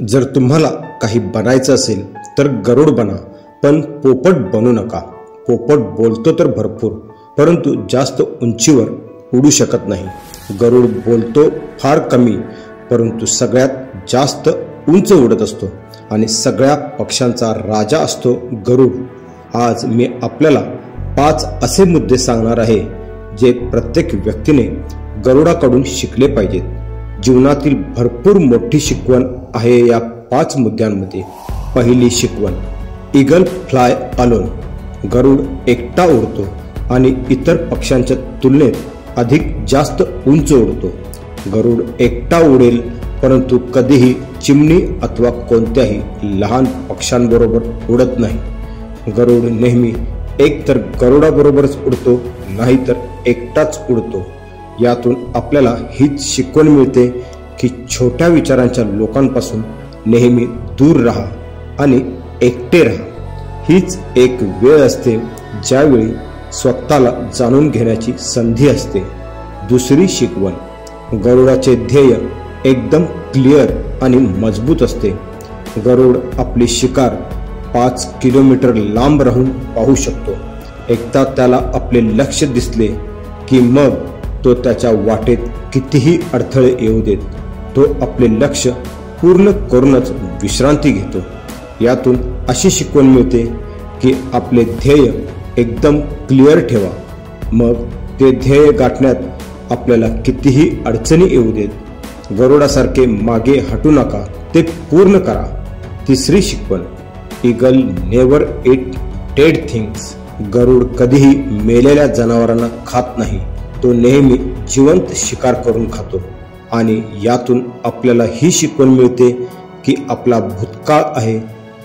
जर तुम्हाला काही बनायचं असेल तर गरुड बना, पण पोपट बनू नका। पोपट बोलतो तर भरपूर, परंतु जास्त उंचीवर उडू शकत नाही। गरुड बोलतो फार कमी, परंतु सगळ्यात जास्त उंच उडत असतो आणि सगळ्या पक्ष्यांचा राजा असतो गरुड। आज मी आपल्याला 5 असे मुद्दे सांगणार आहे जे प्रत्येक व्यक्तीने गरुडाकडून शिकले पाहिजेत। जीवनातील भरपूर मोठी शिकवण आहे या 5 मुद्द्यांमध्ये। पहिली शिकवण, ईगल फ्लाय अलोन। गरुड एकटा उडतो आणि इतर पक्ष्यांच्या तुलनेत अधिक जास्त उंच उडतो। गरुड एकटा उडेल, परंतु कधीही चिमणी अथवा कोणत्याही लहान पक्ष्यांबरोबर उडत नाही। गरुड नेहमी एकतर गरुडाबरोबरच उडतो, नाहीतर एकटाच उडतो। यातून आपल्याला हीच शिकवण मिळते की छोट्या विचारांच्या लोकांपासून नेहमी दूर राहा आणि एकटे राहा। हीच एक वेळ असते ज्यावेळी स्वतःला जाणून घेण्याची संधी असते। दुसरी शिकवण, गरुडाचे ध्येय एकदम क्लिअर आणि मजबूत असते। गरुड आपली शिकार 5 किलोमीटर लांब राहून पाहू शकतो। एकदा त्याला आपले लक्ष्य दिसले की मग तो त्याच्या वाटेत कितीही अडथळे येऊ देत, तो आपले लक्ष्य पूर्ण करूनच विश्रांती घेतो। यातून अशी शिकवण मिळते की आपले ध्येय एकदम क्लिअर ठेवा, मग ते ध्येय गाठण्यात आपल्याला कितीही अडचणी येऊ देत। गरुडासारखे मागे हटू नका, ते पूर्ण करा। तिसरी शिकवण, eagle never eat dead things. गरुड कधीही मेलेल्या जनावरांना खात नाही, तो नेहमी जिवंत शिकार करून खातो। आणि यातून आपल्याला ही शिकवण मिळते की आपला भूतकाळ आहे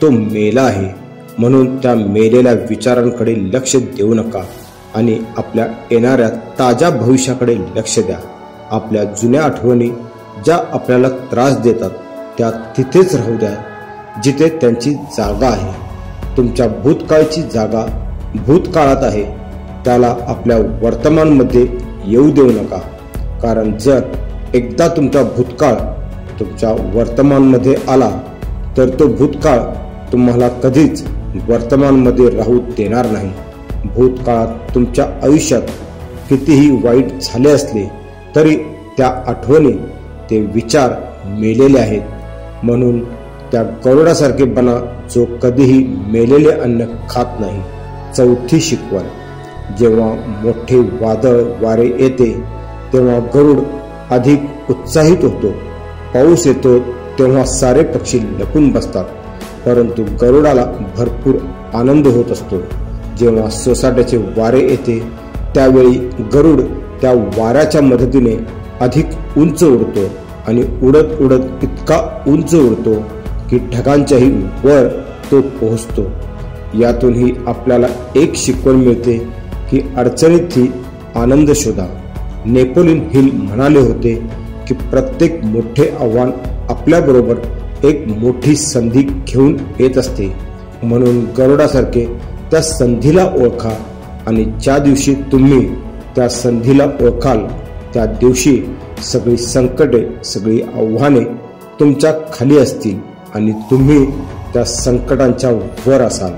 तो मेला आहे, म्हणून त्या मेलेल्या विचारांकडे लक्ष देऊ नका आणि आपल्या येणाऱ्या ताज्या भविष्याकडे लक्ष द्या। आपल्या जुन्या आठवणी ज्या आपल्याला त्रास देतात त्या तिथेच राहू द्या जिथे त्यांची जागा आहे। तुमच्या भूतकाळची जागा भूतकाळात आहे, त्याला आपल्या वर्तमानमध्ये येऊ देऊ नका। कारण जर एकदा तुमचा भूतकाळ तुमच्या वर्तमानमध्ये आला तर तो भूतकाळ तुम्हाला कधीच वर्तमानमध्ये राहू देणार नाही। भूतकाळात तुमच्या आयुष्यात कितीही वाईट झाले असले तरी त्या आठवणी, ते विचार मेलेले आहेत, म्हणून त्या गरुडासारखे बना जो कधीही मेलेले अन्न खात नाही। चौथी शिकवण, जेव्हा मोठे वादळ वारे येते तेव्हा गरुड अधिक उत्साहित होतो। पाऊस येतो तेव्हा सारे पक्षी लपून बसतात, परंतु गरुडाला भरपूर आनंद होत असतो। जेव्हा सोसाट्याचे वारे येते त्यावेळी गरुड त्या वाऱ्याच्या मदतीने अधिक उंच उडतो आणि उडत उडत इतका उंच उडतो की ढगांच्याही वर तो पोहोचतो। यातूनही आपल्याला एक शिकवण मिळते की अडचणीतही आनंद शोधा। नेपोलियन हिल म्हणाले होते की प्रत्येक मोठे आव्हान आपल्याबरोबर एक मोठी संधी घेऊन येत असते, म्हणून गरुडासारखे त्या संधीला ओळखा आणि ज्या दिवशी तुम्ही त्या संधीला ओळखाल त्या दिवशी सगळी संकटे, सगळी आव्हाने तुमच्या खाली असतील आणि तुम्ही त्या संकटांच्या वर असाल।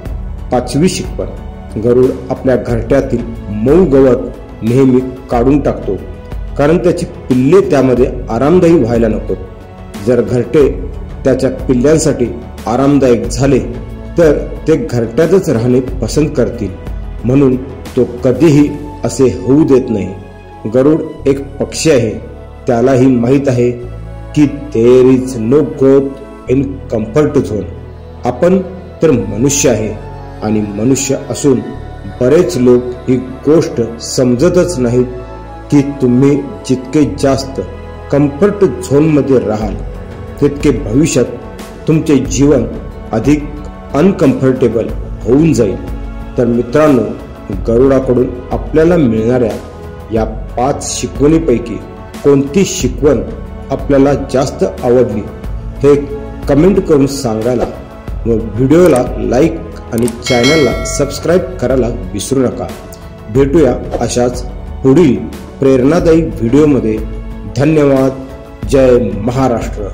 5वी शिकवण, गरुड आपल्या घरट्यातील मऊ गवत नेहमी काढून टाकतो, कारण त्याची पिल्ले त्यामध्ये आरामदायी व्हायला नकोत। जर घरटे त्याच्या पिल्ल्यांसाठी आरामदायक झाले तर ते घरट्यातच राहणे पसंत करतील, म्हणून तो कधीही असे होऊ देत नाही। गरुड एक पक्षी आहे, त्यालाही माहीत आहे की there is no growth in comfort zone. आपण तर मनुष्य आहे आणि मनुष्य असून बरेच लोक ही गोष्ट समजतच नाहीत की तुम्ही जितके जास्त कम्फर्ट झोनमध्ये राहाल तितके भविष्यात तुमचे जीवन अधिक अनकम्फर्टेबल होऊन जाईल। तर मित्रांनो, गरुडाकडून आपल्याला मिळणाऱ्या या 5 शिकवणीपैकी कोणती शिकवण आपल्याला जास्त आवडली हे कमेंट करून सांगायला व व्हिडिओला लाईक आणि चॅनलला सबस्क्राईब करायला विसरू नका। भेटूया अशाच पुढील प्रेरणादायी व्हिडिओमध्ये। धन्यवाद। जय महाराष्ट्र।